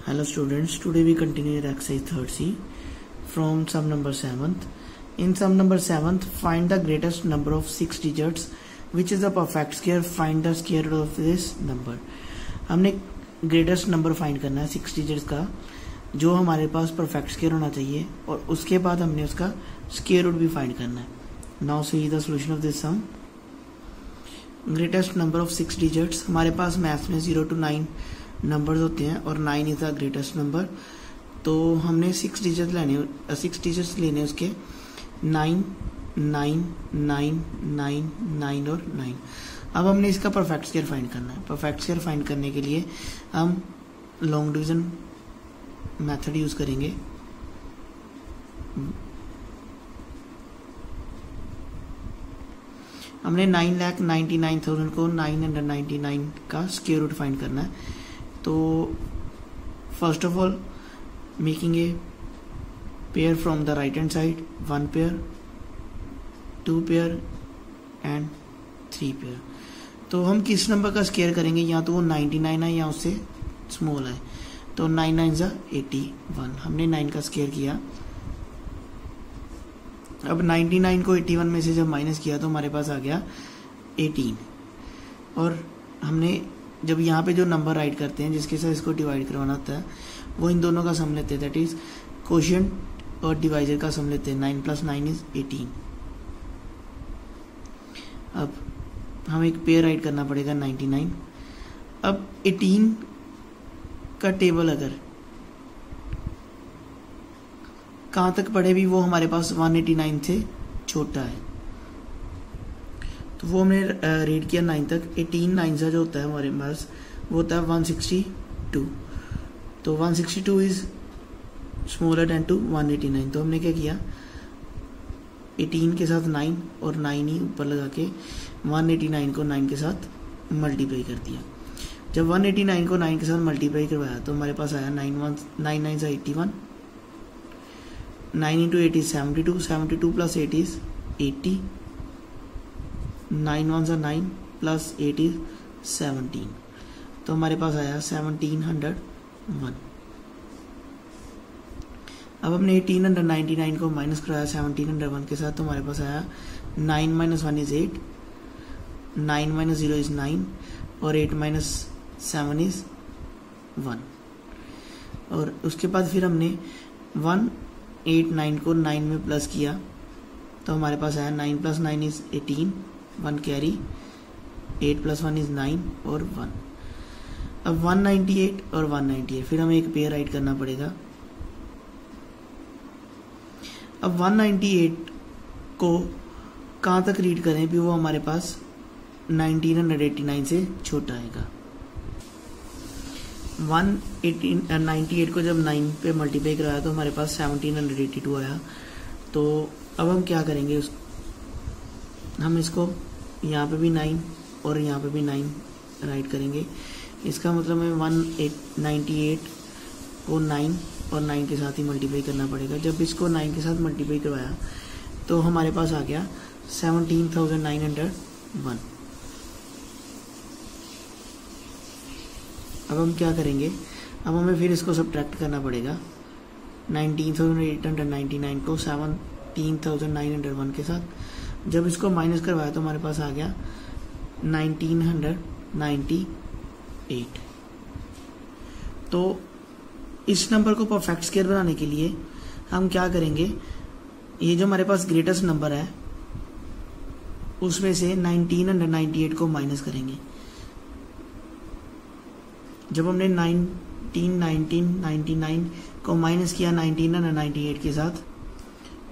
Hello students, today we continue exercise 3rd C from sum number 7th. In sum number 7th, find the greatest number of 6 digits which is a perfect square. Find the square root of this number. हमने greatest number find करना है 6 digits का जो हमारे पास perfect square होना चाहिए और उसके बाद हमने उसका square root भी find करना है. Now see the solution of this sum. Greatest number of 6 digits. हमारे पास मैथ्स में 0 to 9 नंबर्स होते हैं और 9 इज द ग्रेटेस्ट नंबर. तो हमने 6 डिजिट लेने 6 डिजिट्स लेने उसके 9 9 9 9 9 और 9. अब हमने इसका परफेक्ट स्क्वायर फाइंड करना है. परफेक्ट स्क्वायर फाइंड करने के लिए हम लॉन्ग डिवीजन मेथड यूज करेंगे. हमने 9,99,000 को 999 का स्क्वायर रूट फाइंड करना है. तो first of all making a pair from the right hand side, 1 pair, 2 pair and 3 pair. तो हम किस नंबर का स्क्वायर करेंगे, या तो वो 99 है या उससे स्मॉल है. तो 9 9 81. हमने 9 का स्क्वायर किया. अब 99 को 81 में से जब माइनस किया तो हमारे पास आ गया 18. और हमने जब यहाँ पे जो नंबर राइट करते हैं जिसके साथ इसको डिवाइड करवाना होता है वो इन दोनों का सम लेते हैं, दैट इज कोशिएंट और डिवाइजर का सम लेते हैं. 9 + 9 = 18. अब हम एक पेयर राइट करना पड़ेगा 99. अब 18 का टेबल अगर कहाँ तक पढ़े भी वो हमारे पास 189 से छोटा है, तो वो हमने रीड किया 9 तक. 18 9 सा जो होता है हमारे पास वो होता है 162. तो 162 इज स्मॉलर देन टू 189. तो हमने क्या किया, 18 के साथ 9 और 9 ही ऊपर लगा के 189 को 9 के साथ मल्टीप्लाई कर दिया. जब 189 को 9 के साथ मल्टीप्लाई करवाया तो हमारे पास आया 9 9 सा 81. 9 × 8 is 72. 72 + 8 is 80. 9 1 9 + 8 is 17. तो हमारे पास आया 1701. अब हमने 1899 को माइनस कराया 1701 के साथ, तो हमारे पास आया 9 - 1 is 8, 9 - 0 is 9 और 8 - 7 is 1. और उसके बाद फिर हमने 189 को 9 में प्लस किया तो हमारे पास आया 9 + 9 is 18, 1 कैरी, 8 + 1 is 9 और 1. अब 198 और 198 फिर हमें एक पेयर राइट करना पड़ेगा. अब 198 को कहाँ तक रीड करें भी वो हमारे पास 1989 से छोटा आएगा. 198 को जब 9 पे मल्टीप्लाई कराया तो हमारे पास 1782 आया. तो अब हम क्या करेंगे, हम इसको यहाँ पे भी 9 और यहाँ पे भी 9 राइट करेंगे. इसका मतलब है 198 को 9 और 9 के साथ ही मल्टीप्लाई करना पड़ेगा. जब इसको 9 के साथ मल्टीप्लाई करवाया तो हमारे पास आ गया 17,901. अब हम क्या करेंगे, अब हमें फिर इसको सब्ट्रैक्ट करना पड़ेगा 19,899 को 17,901 के साथ. जब इसको माइनस करवाया तो हमारे पास आ गया 1998. तो इस नंबर को परफेक्ट स्क्वायर बनाने के लिए हम क्या करेंगे, ये जो हमारे पास ग्रेटेस्ट नंबर है उसमें से 1998 को माइनस करेंगे. जब हमने 1999 को माइनस किया 1998 के साथ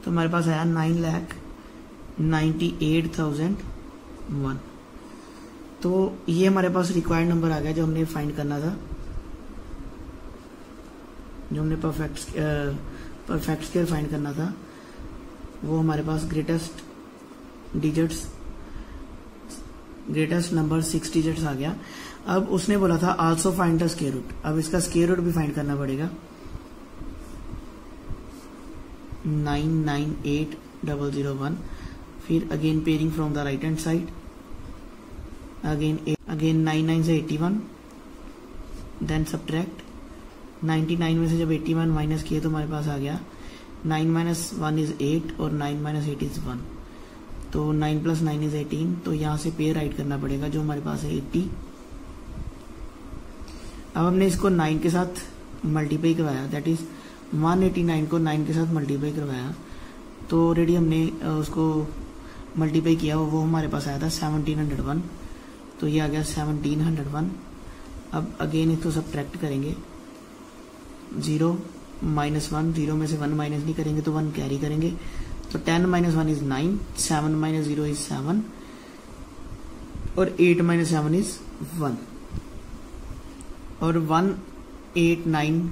तो हमारे पास आया 9,98,001. तो ये हमारे पास रिक्वायर्ड नंबर आ गया जो हमने फाइंड करना था, जो हमने परफेक्ट स्क्वायर फाइंड करना था. वो हमारे पास ग्रेटेस्ट नंबर 6 डिजिट्स आ गया. अब उसने बोला था also find the square root. अब इसका स्क्वायर रूट भी फाइंड करना पड़ेगा. 998,001. फिर again pairing from the right hand side, again 9 9 से 81, then subtract 99 में से जब 81 माइनस किए तो हमारे पास आ गया 9 माइनस 1 इज 8 और 9 माइनस 8 इज 1, तो 9 प्लस 9 इज 18। तो यहाँ से पेयर राइट करना पड़ेगा जो हमारे पास है 80। अब हमने इसको 9 के साथ मल्टीप्लाई करवाया, दैट इज 189 को 9 के साथ मल्टीप्लाई करवाया, तो ऑलरेडी हमने उसको मल्टीप्लाई किया, वो हमारे पास आया था 1701, तो ये आ गया 1701। अब अगेन इसको सब्ट्रैक्ट करेंगे, 0 माइनस 1, 0 में से 1 माइनस नहीं करेंगे तो 1 कैरी करेंगे, तो 10 माइनस 1 इज 9, 7 माइनस 0 इज 7 और 8 माइनस 7 इज 1, और 189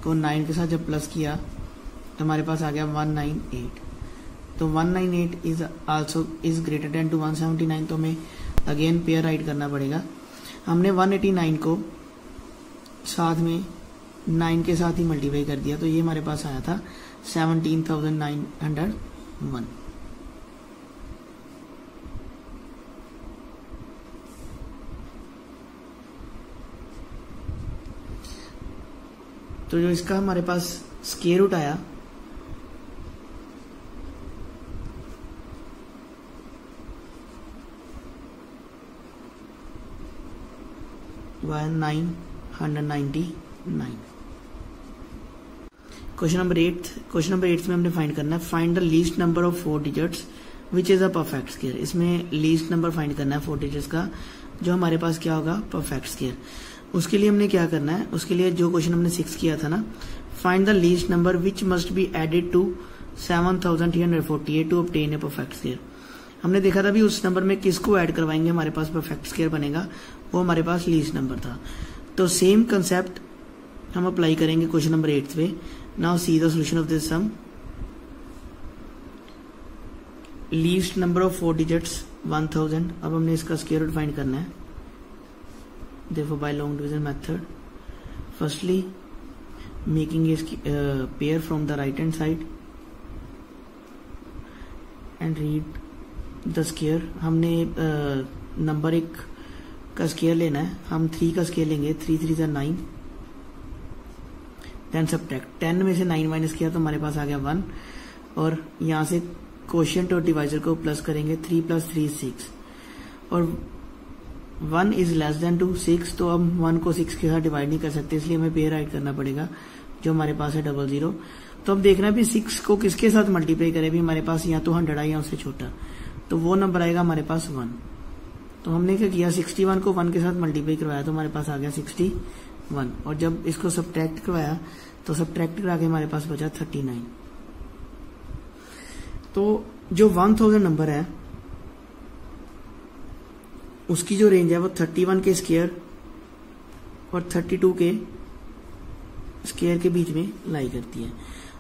को 9 के साथ जब प्लस किया तो हमारे पास आ गया 198, तो 198 is also is greater than to 179, तो हमें अगेन पेयर राइट करना पड़ेगा। हमने 189 को साथ में 9 के साथ ही मल्टीप्लाई कर दिया, तो ये हमारे पास आया था 17,901। तो जो इसका हमारे पास स्क्वायर रूट आया, वह 999। क्वेश्चन नंबर 8 में हमने फाइंड करना है, find the least number of 4 digits which is a perfect square. इसमें लीस्ट नंबर फाइंड करना है 4 डिजिट्स का, जो हमारे पास क्या होगा, परफेक्ट स्क्वायर। उसके लिए हमने क्या करना है, उसके लिए जो क्वेश्चन हमने 6 किया था ना, find the least number which must be added to 7348 to obtain a perfect square. हमने देखा था भी उस नंबर में किसको ऐड करवाएंगे हमारे पास परफेक्ट स्क्वायर बनेगा, वो हमारे पास लीस्ट नंबर था। तो सेम कंसेप्ट हम अप्लाई करेंगे क्वेश्चन नंबर 8 पे। Now see the solution of this sum. Least number of 4 digits 1000। अब हमने इसका स्क्वायर रूट फाइंड करना है, therefore by long division method, firstly making a pair from the right hand side and read the square। हमने number 1 का square लेना है, हम 3 का स्क्वायर लेंगे, 3 3 9, देन सब्ट्रैक्ट 10 में से 9 माइनस किया तो हमारे पास आ गया 1, और यहाँ से कोशिएंट और डिवाइजर को प्लस करेंगे, 3 प्लस 3 6, और 1 इज लेस देन 2 6, तो अब 1 को 6 के साथ डिवाइड नहीं कर सकते, इसलिए हमें पेयर राइट करना पड़ेगा, जो हमारे पास है 00। तो अब देखना भी 6 को किसके साथ मल्टीप्लाई करें, भी हमारे पास या तो 100 है या उससे छोटा, तो वो नंबर आएगा हमारे पास 1। तो हमने क्या किया, 61 को 1 के साथ मल्टीप्लाई करवाया तो हमारे पास आ गया 61, और जब इसको सब्ट्रैक्ट करवाया तो सब्ट्रैक्ट करा के हमारे पास बचा 39। तो जो 1000 नंबर है उसकी जो रेंज है वो 31 के स्क्वायर और 32 के स्क्वायर के बीच में लाई करती है।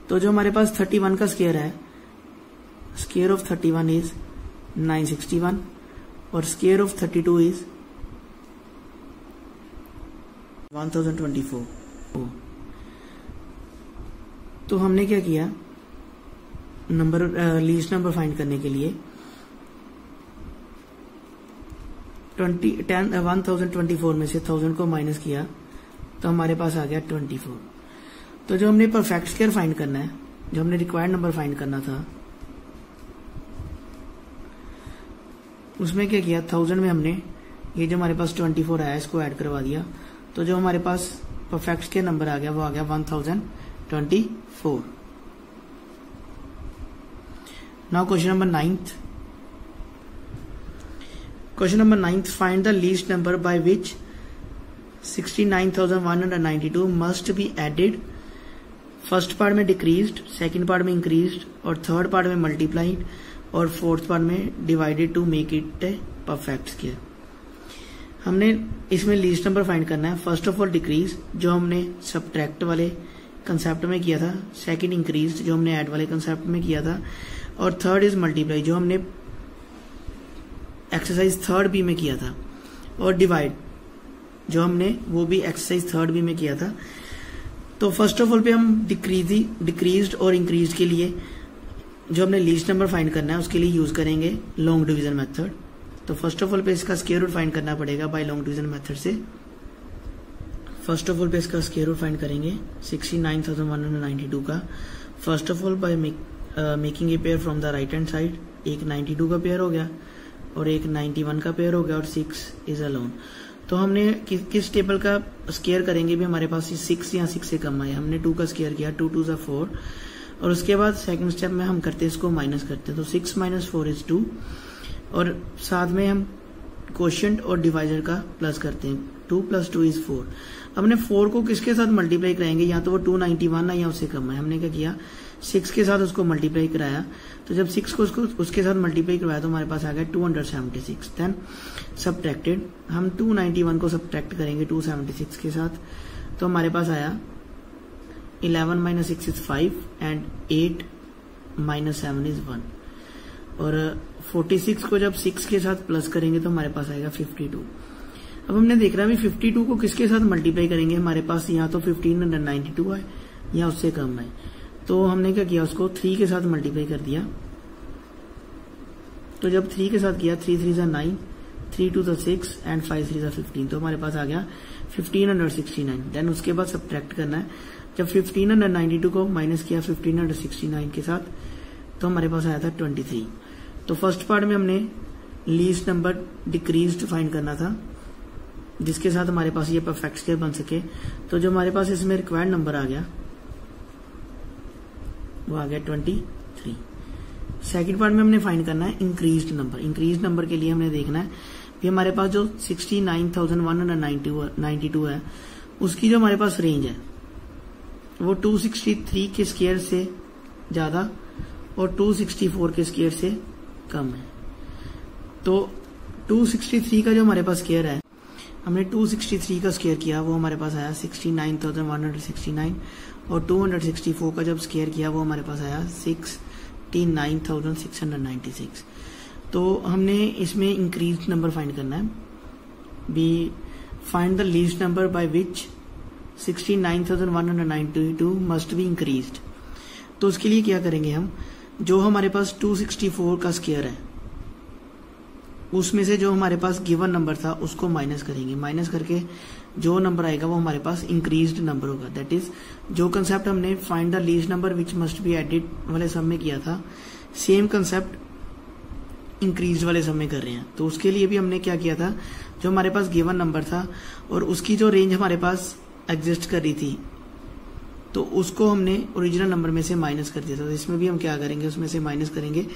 तो जो हमारे पास 31 का स्क्वायर है, स्क्वायर ऑफ 31 इज 961 और स्क्वायर ऑफ 32 इज 1024। तो हमने क्या किया, नंबर लीस्ट नंबर फाइंड करने के लिए 1024 में से 1000 को माइनस किया तो हमारे पास आ गया 24। तो जो हमने परफेक्ट स्क्वायर फाइंड करना है, जो हमने रिक्वायर्ड नंबर फाइंड करना था, उसमें क्या किया, 1000 में हमने ये जो हमारे पास 24 आया इसको ऐड करवा दिया, तो जो हमारे पास परफेक्ट स्क्वायर नंबर आ गया वो आ गया 1024। Now question number 9th। Question number 9th, find the least number by which 69,192 must be added. First part में डिक्रीज्ड, सेकंड पार्ट में इंक्रीज्ड और थर्ड पार्ट में मल्टीप्लाइड और फोर्थ पार्ट में divided to make it a perfect square. हमने इसमें least number find करना है। फर्स्ट ऑफ ऑल डिक्रीज, जो हमने सब्ट्रैक्ट वाले कंसेप्ट में किया था, सेकंड इंक्रीज जो हमने ऐड वाले कंसेप्ट में किया था, और थर्ड इज मल्टीप्लाई जो हमने एक्सरसाइज 3rd बी में किया था, और डिवाइड जो हमने वो भी एक्सरसाइज 3rd बी में किया था। तो फर्स्ट ऑफ ऑल पे हम डिक्रीज्ड और इंक्रीज्ड के लिए जो हमने लीस्ट नंबर फाइंड करना है उसके लिए यूज करेंगे लॉन्ग डिवीजन मेथड। तो फर्स्ट ऑफ ऑल पे इसका स्क्वायर रूट फाइंड करना पड़ेगा बाय लॉन्ग डिवीजन मेथड से। फर्स्ट ऑफ ऑल पे इसका स्क्वायर रूट फाइंड करेंगे 69,192 का। First of all by making a pair from the right hand side, एक 92 का पेयर हो गया और एक 91 का पेयर हो गया और 6 इज अलोन। तो हमने किस टेबल का स्क्वायर करेंगे भी हमारे पास 6 या 6 से कम आए, हमने 2 का स्क्वायर किया, 2 2 = 4 और उसके बाद सेकंड स्टेप में हम करते हैं इसको माइनस करते हैं, तो 6 - 4 = 2 और साथ में हम कोशिएंट और डिवाइजर का प्लस करते हैं, 2 + 2 = 4। हमने 4 को किसके साथ मल्टीप्लाई कराएंगे, या तो वो 291 है या उससे कम है। हमने क्या किया 6 के साथ उसको मल्टीप्लाई कराया, तो जब 6 को उसके साथ मल्टीप्लाई करवाया तो हमारे पास आ गया 276। देन सब्ट्रैक्टेड, हम 291 को सब्ट्रैक्ट करेंगे 276 के साथ, तो हमारे पास आया 11 - 6 = 5 एंड 8 - 7 = 1 और 46 को जब 6 के साथ प्लस करेंगे तो हमारे पास आएगा 52। अब हमने देख रहा है 52 को किसके साथ मल्टीप्लाई करेंगे, हमारे पास यहाँ तो 1592 है या उससे कम है, तो हमने क्या किया उसको 3 के साथ मल्टीप्लाई कर दिया। तो जब 3 के साथ किया 3 3 = 9, 3 2 = 6 एंड 5 3 = 15, तो हमारे पास आ गया 1569। देन उसके बाद सब्ट्रैक्ट करना है, जब 1592 को माइनस किया 1569 के साथ तो हमारे पास आया था 23। तो फर्स्ट पार्ट में हमने लीस्ट नंबर डिक्रीज्ड फाइंड करना था जिसके साथ हमारे पास ये परफेक्ट स्क्वायर बन सके, तो जो हमारे पास इसमें रिक्वायर्ड नंबर आ गया वो आ गया 23। सेकंड पार्ट में हमने फाइंड करना है इंक्रीज्ड नंबर। इंक्रीज्ड नंबर के लिए हमने देखना है कि हमारे पास जो 69,192 है उसकी जो हमारे पास रेंज है वो 263 के स्क्वायर से ज्यादा और 264 के स्क्वायर से कम है। तो 263 का जो हमारे पास स्क्वायर है, हमने 263 का स्क्वायर किया वो हमारे पास आया 69,169 और 264 का जब स्क्वायर किया वो हमारे पास आया 69,696। तो हमने इसमें इंक्रीज नंबर फाइंड करना है, B find the least number by which 69,192 must be increased. तो उसके लिए क्या करेंगे हम, जो हमारे पास 264 का स्क्वायर है उसमें से जो हमारे पास गिवन नंबर था उसको माइनस करेंगे, माइनस करके जो नंबर आएगा वो हमारे पास इंक्रीज्ड नंबर होगा। दैट इज जो कंसेप्ट हमने find the least number which must be added वाले सम में किया था, सेम कंसेप्ट इंक्रीज्ड वाले सम में कर रहे हैं। तो उसके लिए भी हमने क्या किया था, जो हमारे पास गिवन नंबर था और उसकी जो रेंज हमारे पास एग्जिस्ट कर रही थी तो उसको हमने ओरिजिनल नंबर में से माइनस कर दिया था। तो इसमें भी हम क्या करेंगे, उसमें से माइनस करेंगे।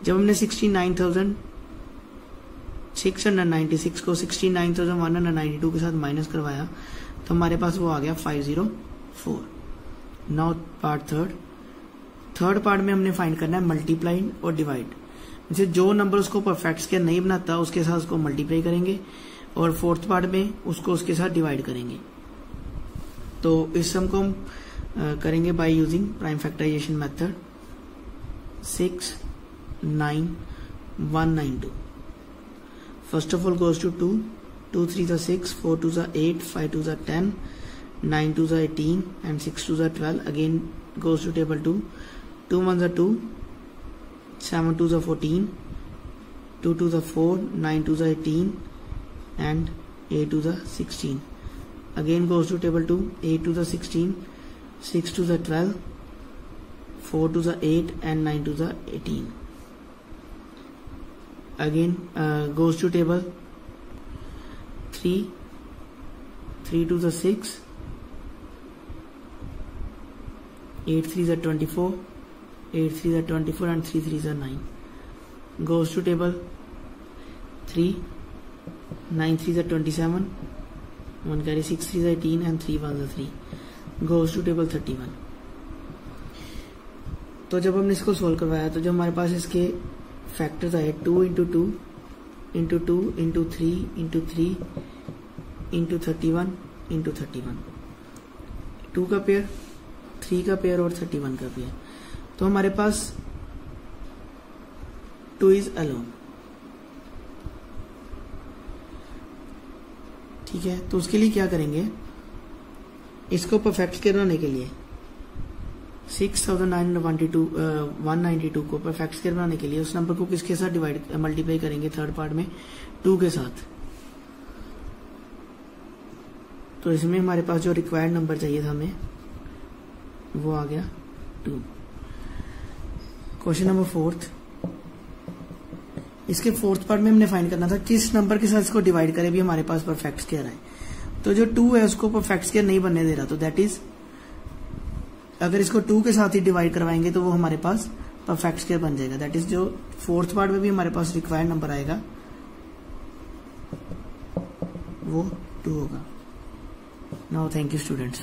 जब हमने 69,696 को 69,192 के साथ माइनस करवाया तो हमारे पास वो आ गया 504। नाउ पार्ट थर्ड पार्ट में हमने फाइंड करना है मल्टीप्लाई और डिवाइड। जैसे जो नंबर उसको परफेक्ट स्क्वायर नहीं बनाता उसके साथ उसको मल्टीप्लाई करेंगे और फोर्थ पार्ट में उसको उसके साथ डिवाइड करेंगे। तो इस सम को हम करेंगे by using prime factorisation method. 6 9 192 first of all goes to 2 2 3 = 6 4 2 = 8 5 2 = 10 9 2 = 18 and 6 2 = 12 again goes to table 2 2 1 = 2 7 2 = 14 2 2 = 4 9 2 = 18 and 8 2 = 16 again goes to table 2 8 2 = 16 6 2 = 12 4 2 = 8 and 9 2 = 18 again goes to table 3 3 2 = 6 8 3 = 24 8 3 = 24 and 3 3 = 9 goes to table 3 9 3 = 27 1 carry 6 3 = 18 and 3 1 = 3 goes to table 31। तो जब हमने इसको solve करवाया तो जो हमारे पास इसके factors आए 2 × 2 × 2 × 3 × 3 × 31 × 31, 2 का पेयर 3 का पेयर और 31 का पेयर। तो हमारे पास 2 इज अलोन। ठीक है, तो उसके लिए क्या करेंगे, इसको परफेक्ट स्क्वायर बनाने के लिए 192 को परफेक्ट स्क्वायर बनाने के लिए उस नंबर को किसके साथ मल्टीप्लाई करेंगे थर्ड पार्ट में 2 के साथ। तो इसमें हमारे पास जो रिक्वायर्ड नंबर चाहिए था हमें वो आ गया 2। क्वेश्चन नंबर 4th, इसके 4th पार्ट में हमने फाइंड करना था किस नंबर के साथ इसको डिवाइड करें भी हमारे पास परफेक्ट स्क्वायर है। तो जो 2 है उसको परफेक्ट स्क्वायर नहीं बनने दे रहा, तो दैट इज अगर इसको 2 के साथ ही डिवाइड करवाएंगे तो वो हमारे पास परफेक्ट स्क्वायर बन जाएगा। दैट इज जो 4th पार्ट में भी हमारे पास रिक्वायर्ड नंबर आएगा वो 2 होगा। Now thank you students.